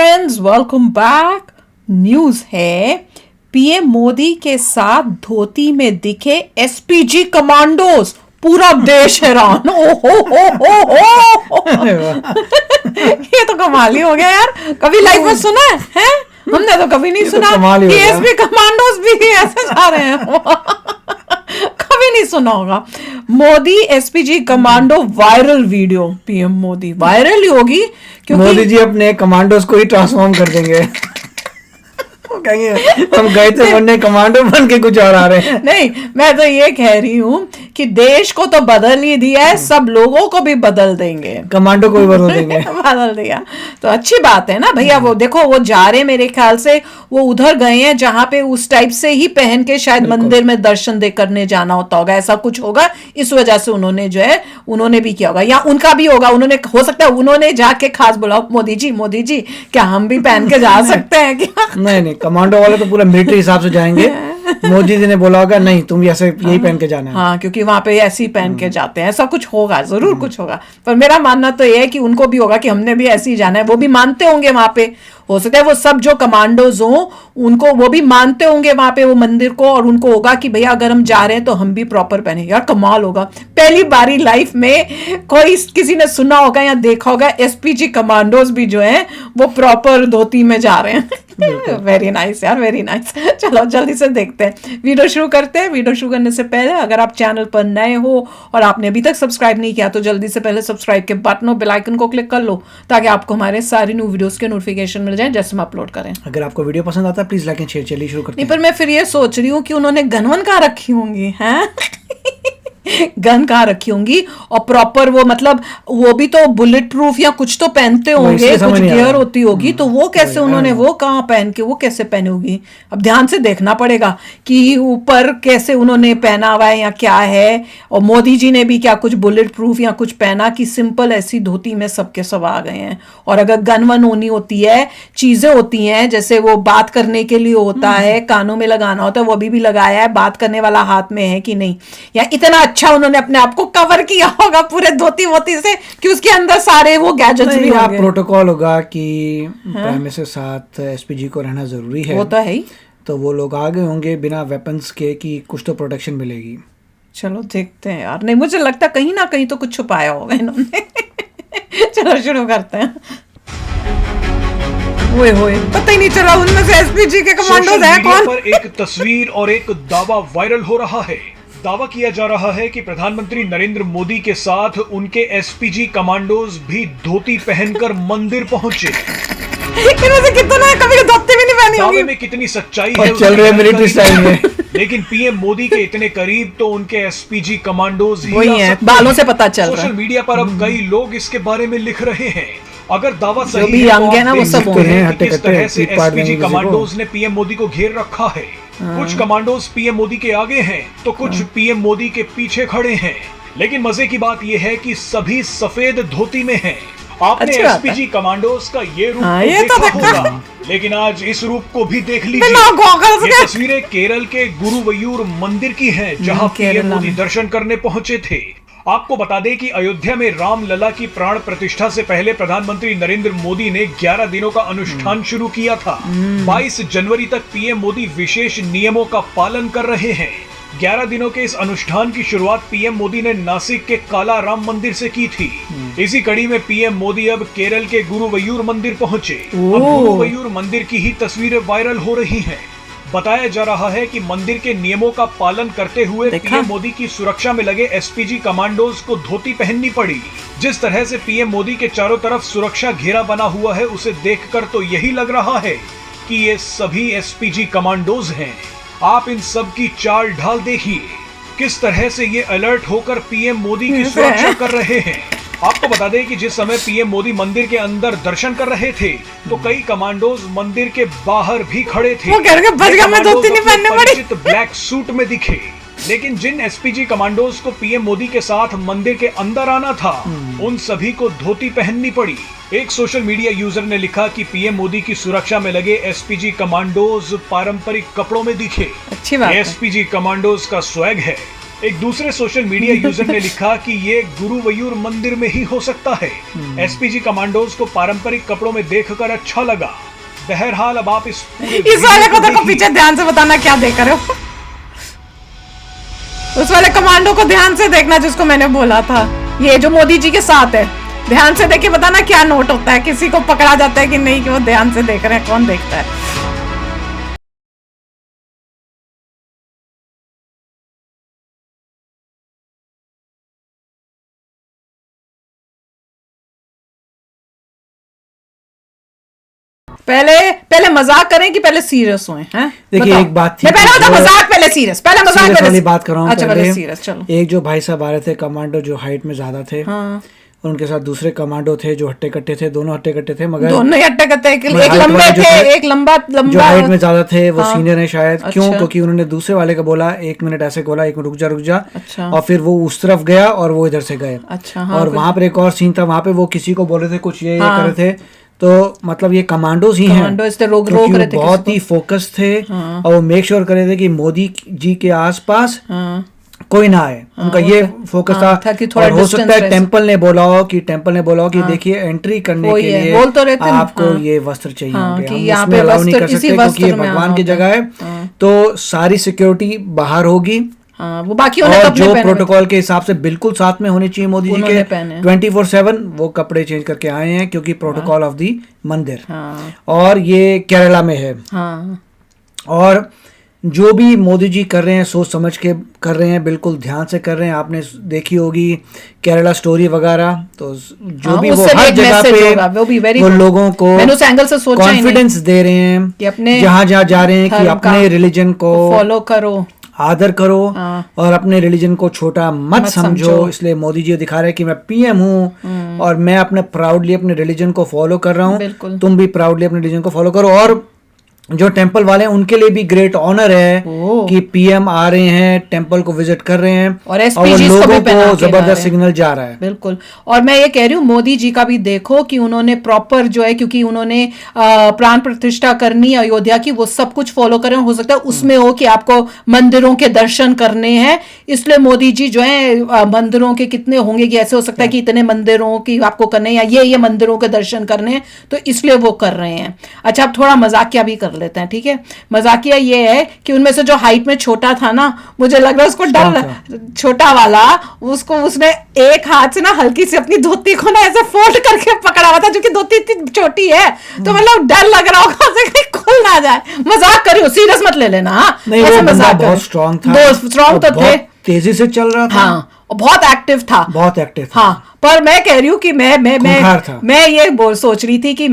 Friends, welcome back. News है, PM Modi के साथ धोती में दिखे एसपीजी कमांडोज, पूरा देश हैरान। ये तो कमाल ही हो गया यार। कभी लाइफ में सुना है? हमने तो कभी नहीं सुना कि एसपी कमांडोज भी ऐसे जा रहे हैं। कभी नहीं सुना होगा। Modi SPG commando viral video. PM Modi viral ही होगी क्योंकि मोदी जी अपने कमांडोज को ही ट्रांसफॉर्म कर देंगे। कहेंगे हम गए थे बनने, कमांडो बन के कुछ और आ रहे हैं। नहीं, मैं तो ये कह रही हूँ कि देश को तो बदल ही दिया है, सब लोगों को भी बदल देंगे, कमांडो को भी बदल देंगे। बदल दिया तो अच्छी बात है ना भैया। वो देखो, वो जा रहे, मेरे ख्याल से वो उधर गए हैं जहां पे उस टाइप से ही पहन के शायद मंदिर में दर्शन दे करने जाना होता होगा, ऐसा कुछ होगा। इस वजह से उन्होंने जो है उन्होंने भी किया होगा, या उनका भी होगा। उन्होंने, हो सकता है उन्होंने जाके खास बोला, मोदी जी क्या हम भी पहन के जा सकते हैं क्या? नहीं, कमांडो वाले तो पूरा मिलिट्री हिसाब से जाएंगे। मोदी जी ने बोला होगा नहीं, तुम ऐसे यही पहन के जाना है। हाँ, क्योंकि वहां पे ऐसे ही पहन के जाते हैं। ऐसा कुछ होगा, जरूर कुछ होगा। पर मेरा मानना तो ये है कि उनको भी होगा कि हमने भी ऐसे ही जाना है। वो भी मानते होंगे वहां पे, हो सकता है वो सब जो कमांडोज हो उनको, वो भी मानते होंगे वहां पे वो मंदिर को, और उनको होगा कि भैया अगर हम जा रहे हैं तो हम भी प्रॉपर पहने। यार कमाल होगा, पहली बारी लाइफ में कोई किसी ने सुना होगा या देखा होगा एसपीजी कमांडोज भी जो है वो प्रॉपर धोती में जा रहे हैं। वेरी नाइस यार, वेरी नाइस। चलो जल्दी से देखते हैं, वीडियो शुरू करते हैं। वीडियो शुरू करने से पहले अगर आप चैनल पर नए हो और आपने अभी तक सब्सक्राइब नहीं किया तो जल्दी से पहले सब्सक्राइब के बटन और बेल आइकन को क्लिक कर लो, ताकि आपको हमारे सारी न्यू वीडियोस के नोटिफिकेशन मिल जाए जैसे हम अपलोड करें। अगर आपको वीडियो पसंद आता है प्लीज लाइक एंड शेयर। चलिए शुरू करते हैं। नहीं, पर मैं फिर ये सोच रही हूँ कि उन्होंने गनवन कहाँ रखी होंगी हैं? गन कहाँ रखी होंगी? और प्रॉपर वो, मतलब वो भी तो बुलेट प्रूफ या कुछ तो पहनते होंगे, कुछ गियर होती होगी, तो वो कैसे उन्होंने, वो कहाँ पहन के, वो कैसे पहनी होगी? अब ध्यान से देखना पड़ेगा कि ऊपर कैसे उन्होंने पहना हुआ है या क्या है। और मोदी जी ने भी क्या कुछ बुलेट प्रूफ या कुछ पहना कि सिंपल ऐसी धोती में सबके सब आ गए हैं? और अगर गन वन होनी होती है, चीजें होती हैं, जैसे वो बात करने के लिए होता है, कानों में लगाना होता है, वो अभी भी लगाया है, बात करने वाला हाथ में है कि नहीं, या इतना अच्छा उन्होंने अपने आप को कवर किया होगा पूरे धोती वोती से कि उसके अंदर सारे वो गैजेट्स भी होंगे। प्रोटोकॉल होगा कि प्राइम मिनिस्टर के साथ एसपीजी को रहना जरूरी है, वो तो है ही। तो वो लोग आगे होंगे बिना वेपन्स के कि कुछ तो प्रोटेक्शन मिलेगी। चलो देखते हैं यार। नहीं, मुझे लगता कहीं ना कहीं तो कुछ छुपाया होगा इन्होंने। चलो शुरू करते हैं। ओए होए, पता ही नहीं चला उनमें से एसपीजी के कमांडोज है कौन। पर एक तस्वीर और एक दावा वायरल हो रहा है। दावा किया जा रहा है कि प्रधानमंत्री नरेंद्र मोदी के साथ उनके एसपीजी कमांडोज भी धोती पहनकर मंदिर पहुंचे। इनमें से कितना कभी धोती भी नहीं पहनी होगी। दावे में कितनी सच्चाई है चल रहे मिलिट्री स्टाइल में। लेकिन पीएम मोदी के इतने करीब तो उनके एसपीजी कमांडोज ही हैं, बालों से पता चल रहा है। सोशल मीडिया पर अब कई लोग इसके बारे में लिख रहे हैं। अगर दावा सही भी है तो ना वो सब किस तरह से एसपीजी कमांडोज ने पीएम मोदी को घेर रखा है। कुछ कमांडोज पीएम मोदी के आगे हैं तो कुछ पीएम मोदी के पीछे खड़े हैं। लेकिन मजे की बात यह है कि सभी सफेद धोती में हैं। आपने एसपीजी कमांडोज का ये रूप तो देखा होगा, लेकिन आज इस रूप को भी देख लीजिए। ये तस्वीरें केरल के गुरुवयूर मंदिर की हैं, जहां पीएम मोदी दर्शन करने पहुंचे थे। आपको बता दें कि अयोध्या में रामलला की प्राण प्रतिष्ठा से पहले प्रधानमंत्री नरेंद्र मोदी ने 11 दिनों का अनुष्ठान शुरू किया था। 22 जनवरी तक पीएम मोदी विशेष नियमों का पालन कर रहे हैं। 11 दिनों के इस अनुष्ठान की शुरुआत पीएम मोदी ने नासिक के काला राम मंदिर से की थी। इसी कड़ी में पीएम मोदी अब केरल के गुरुवयूर मंदिर पहुंचे। अब गुरुवयूर मंदिर की ही तस्वीरें वायरल हो रही हैं। बताया जा रहा है कि मंदिर के नियमों का पालन करते हुए पीएम मोदी की सुरक्षा में लगे एसपीजी कमांडोज को धोती पहननी पड़ी। जिस तरह से पीएम मोदी के चारों तरफ सुरक्षा घेरा बना हुआ है, उसे देखकर तो यही लग रहा है कि ये सभी एसपीजी कमांडोज हैं। आप इन सब की चाल ढाल देखिए, किस तरह से ये अलर्ट होकर पीएम मोदी की सुरक्षा कर रहे हैं। आपको बता दें कि जिस समय पीएम मोदी मंदिर के अंदर दर्शन कर रहे थे तो कई कमांडोज मंदिर के बाहर भी खड़े थे। वो कह रहे मैं धोती नहीं पहनने पड़ी। ब्लैक सूट में दिखे। लेकिन जिन एसपीजी कमांडोज को पीएम मोदी के साथ मंदिर के अंदर आना था, उन सभी को धोती पहननी पड़ी। एक सोशल मीडिया यूजर ने लिखा कि पीएम मोदी की सुरक्षा में लगे एसपीजी कमांडोज पारंपरिक कपड़ों में दिखे। अच्छी बात है। एसपीजी कमांडोज का स्वैग है। एक दूसरे सोशल मीडिया यूजर ने लिखा कि ये गुरुवयूर मंदिर में ही हो सकता है। एसपीजी कमांडोज को पारंपरिक कपड़ों में देखकर अच्छा लगा। बहरहाल अब आप इस वाले को देखो, पीछे ध्यान से बताना क्या देख रहे हो। उस वाले कमांडो को ध्यान से देखना जिसको मैंने बोला था, ये जो मोदी जी के साथ है, ध्यान से देख के बताना क्या नोट होता है, किसी को पकड़ा जाता है कि नहीं कि वो ध्यान से देख रहे हैं, कौन देखता है। पहले मजाक करें कि पहले सीरियस हों, हैं? देखिए एक बात थी, पहले होता मजाक, पहले सीरियस, पहले मजाक वाली बात कर रहा हूँ। अच्छा पहले सीरियस, चलो। एक जो भाई साहब आ रहे थे कमांडो, जो हाइट में ज्यादा थे, हाँ। और उनके साथ दूसरे कमांडो थे जो हट्टे कट्टे थे, दोनों हट्टे कट्टे थे, मगर दोनों हट्टे कट्टे, एक लंबे थे, एक लंबा जो हाइट में ज्यादा थे वो हाँ। सीनियर है शायद। अच्छा। क्यों? क्योंकि उन्होंने दूसरे वाले को बोला 1 मिनट, ऐसे बोला 1 मिनट रुक जा। अच्छा। और फिर वो उस तरफ गया और वो इधर से गए। अच्छा, हाँ, और वहां पर एक और सीन था, वहां पे वो किसी को बोल रहे थे कुछ ये कर रहे थे, तो मतलब ये कमांडोज ही हैं, रोक रहे थे, बहुत ही फोकस थे। और वो मेक श्योर कर रहे थे कि मोदी जी के आसपास कोई ना आए, उनका ये फोकस था कि थोड़ा और हो सकता है टेम्पल ने बोला हो कि देखिए एंट्री करने के लिए बोल तो रहते आपको ये वस्त्र चाहिए होंगे, कि हम यहाँ इसमें पे अलाउ नहीं कर वस्त्र सकते इसी क्योंकि ये वस्त्र में भगवान की जगह है। तो सारी सिक्योरिटी बाहर होगी, वो बाकी और जो प्रोटोकॉल के हिसाब से बिल्कुल साथ में होने चाहिए मोदी जी के 24/7 वो कपड़े चेंज करके आए हैं, क्योंकि प्रोटोकॉल ऑफ दी मंदिर। और ये केरला में है। और जो भी मोदी जी कर रहे हैं सोच समझ के कर रहे हैं, बिल्कुल ध्यान से कर रहे हैं। आपने देखी होगी केरला स्टोरी वगैरह, तो जो भी वो हर जगह पे वो लोगों को कॉन्फिडेंस दे रहे हैं, जहाँ जहाँ जा रहे हैं कि अपने रिलीजन को फॉलो करो, आदर करो और अपने रिलीजन को छोटा मत समझो। इसलिए मोदी जी दिखा रहे हैं कि मैं पीएम हूँ और मैं अपने प्राउडली अपने रिलीजन को फॉलो कर रहा हूँ, तुम भी प्राउडली अपने रिलीजन को फॉलो करो। और जो टेंपल वाले हैं उनके लिए भी ग्रेट ऑनर है कि पीएम आ रहे हैं, टेंपल को विजिट कर रहे हैं, और लोगों को जबरदस्त सिग्नल जा रहा है। बिल्कुल। और मैं ये कह रही हूँ मोदी जी का भी देखो कि उन्होंने प्रॉपर जो है, क्योंकि उन्होंने प्राण प्रतिष्ठा करनी अयोध्या की, वो सब कुछ फॉलो करें। हो सकता है उसमें हो कि आपको मंदिरों के दर्शन करने हैं, इसलिए मोदी जी जो है मंदिरों के कितने होंगे कि ऐसे हो सकता है कि इतने मंदिरों की आपको करने या ये मंदिरों के दर्शन करने हैं, तो इसलिए वो कर रहे हैं। अच्छा, अब थोड़ा मजाकिया भी कर लेते हैं, ठीक है। मजाकिया ये है कि उनमें से जो हाइट में छोटा था ना, मुझे लग रहा है उसको डर, छोटा वाला, उसको उसने एक हाथ से ना हल्की सी अपनी धोती को ना ऐसे फोल्ड करके पकड़ा हुआ था, जो कि धोती इतनी छोटी है, तो मतलब डर लग रहा होगा उसे कहीं खुल ना जाए। मजाक करियो, सीरियस मत ले लेना। ऐसे मजाक बहुत स्ट्रॉन्ग था, स्ट्रॉन्ग तो थे, तेजी से चल रहा था, हाँ, बहुत एक्टिव था, हाँ। पर मैं कह रही हूँ कि मैं ये सोच रही थी कि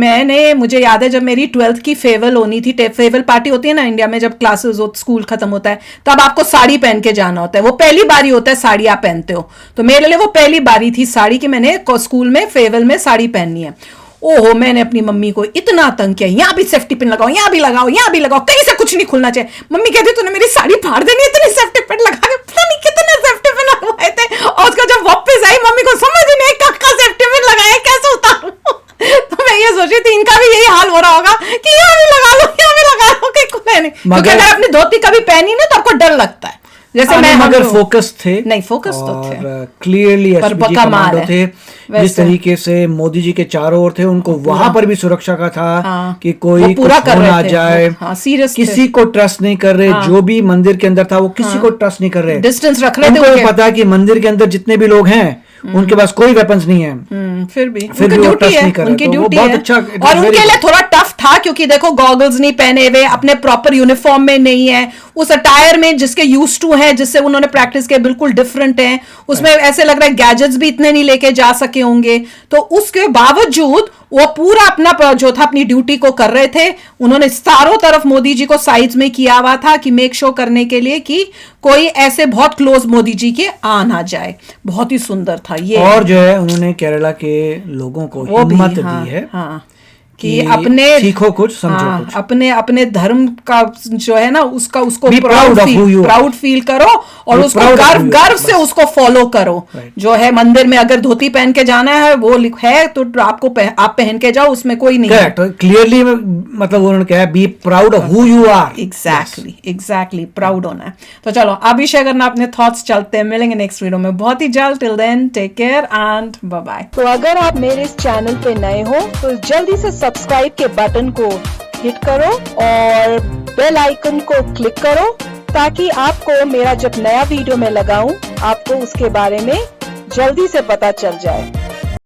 मुझे याद है जब मेरी 12th की फेयरवेल होनी थी, फेयरवेल पार्टी होती है ना इंडिया में, जब क्लासेस स्कूल खत्म होता है तब आपको साड़ी पहन के जाना होता है, वो पहली बारी होता है साड़ी आप पहनते हो, तो मेरे लिए वो पहली बारी थी साड़ी की, मैंने स्कूल में फेयरवेल में साड़ी पहननी है। ओहो, मैंने अपनी मम्मी को इतना तंग किया, यहाँ भी सेफ्टी पिन लगाओ, यहाँ भी लगाओ, यहाँ भी लगाओ, कहीं से कुछ नहीं खुलना चाहिए। मम्मी कहती तूने मेरी साड़ी फाड़ देनी, इतनी सेफ्टी पिन लगा के, पता नहीं कितने सेफ्टी पिन लगवाए थे, और उसका जब वापस आई मम्मी को समझ ही नहीं कहाँ सेफ्टी पिन लगाया, कैसे उतारूं। तो मैं ये सोच रही थी इनका भी यही हाल हो रहा होगा कि यहाँ भी लगा लो, यहाँ भी लगा लो, कहीं खुले नहीं, क्योंकि अगर अपनी धोती कभी पहनी ना तो आपको डर लगता है। जैसे मैं, मगर फोकस थे, नहीं फोकस तो थे, क्लियरली एसपीजी कमांडो थे, जिस तरीके से मोदी जी के चारों ओर थे, उनको वहां पर भी सुरक्षा का था कि कोई पूरा कर ना जाए, किसी को ट्रस्ट नहीं कर रहे, जो भी मंदिर के अंदर था वो किसी को ट्रस्ट नहीं कर रहे, डिस्टेंस रख रहे थे। उनको पता है कि मंदिर के अंदर जितने भी लोग हैं उनके पास कोई वेपन्स नहीं है, फिर भी ड्यूटी है, उनकी ड्यूटी है। अच्छा, और उनके लिए थोड़ा टफ था क्योंकि देखो गॉगल्स नहीं पहने हुए, अपने प्रॉपर यूनिफॉर्म में नहीं है, उस अटायर में जिसके यूज टू है, जिससे उन्होंने प्रैक्टिस किया बिल्कुल डिफरेंट है, उसमें ऐसे लग रहा है गैजेट्स भी इतने नहीं लेके जा सके होंगे, तो उसके बावजूद वो पूरा अपना जो था अपनी ड्यूटी को कर रहे थे। उन्होंने चारों तरफ मोदी जी को साइड्स में किया हुआ था कि मेक श्योर करने के लिए कि कोई ऐसे बहुत क्लोज मोदी जी के आ ना जाए। बहुत ही सुंदर था ये। और जो है उन्होंने केरला के लोगों को हिम्मत दी है कि अपने सीखो कुछ, समझो कुछ, अपने धर्म का जो है ना उसको प्राउड फील करो और उसको गर्व से उसको फॉलो करो। जो है मंदिर में अगर धोती पहन के जाना है वो है तो आप पहन के जाओ, उसमें कोई नहीं है। क्लियरली मतलब उन्होंने कहा be proud of who you are. Exactly proud होना है। तो चलो आप भी शेयर करना अपने थॉट्स, चलते हैं, मिलेंगे नेक्स्ट वीडियो में बहुत ही जल्द। Till then take care and bye bye. तो अगर आप मेरे इस चैनल पे नए हो तो जल्दी से सब्सक्राइब के बटन को हिट करो और बेल आइकन को क्लिक करो ताकि आपको मेरा जब नया वीडियो मैं लगाऊं आपको उसके बारे में जल्दी से पता चल जाए।